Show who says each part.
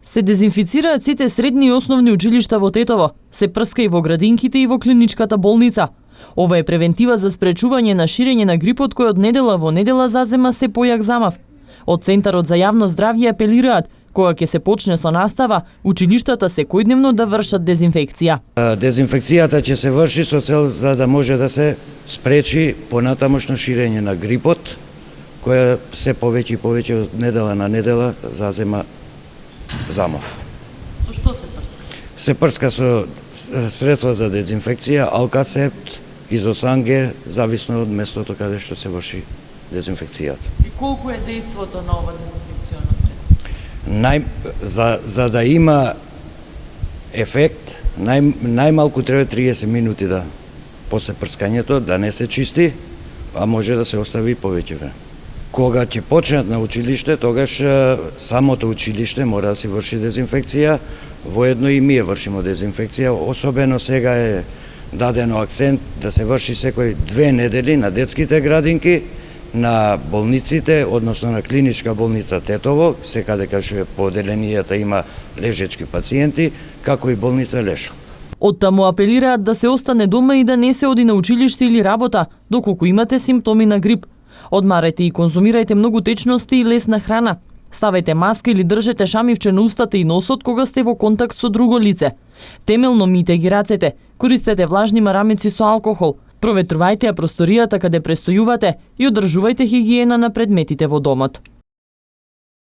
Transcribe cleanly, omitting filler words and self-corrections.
Speaker 1: Се дезинфицираат сите средни и основни училишта во Тетово, се прска и во градинките и во клиничката болница. Ова е превентива за спречување на ширење на грипот кој од недела во недела зазема се појак замав. Од Центарот за јавно здравје апелираат, кога ќе се почне со настава, училиштата секојдневно да вршат дезинфекција.
Speaker 2: Дезинфекцијата ќе се врши со цел за да може да се спречи понатамошно ширење на грипот, која се повеќе и повеќе од недела на недела зазема замав.
Speaker 1: Со што се прска?
Speaker 2: Се прска со средства за дезинфекција, алкасепт, изосанге, зависно од местото каде што се врши дезинфекцијата.
Speaker 1: И колку е дејството на ова дезинфекционо средство?
Speaker 2: За да има ефект, најмалку треба 30 минути да после прскањето да не се чисти, а може да се остави повеќе време. Кога ќе почнат на училиште, тогаш самото училиште мора да си врши дезинфекција, воедно и ние вршиме дезинфекција, особено сега е дадено акцент да се врши секој 2 недели на детските градинки, на болниците, односно на клиничка болница Тетово, секаде каде што по оделенијата има лежечки пациенти, како и болница Лешко.
Speaker 1: Оттаму апелираат да се остане дома и да не се оди на училиште или работа, доколку имате симптоми на грип. Одмарете и конзумирајте многу течности и лесна храна. Ставајте маска или држете шамивче на устата и носот кога сте во контакт со друго лице. Темелно мијте ги рацете, користете влажни марамици со алкохол, проветрувајте ја просторијата каде престојувате и одржувајте хигиена на предметите во домот.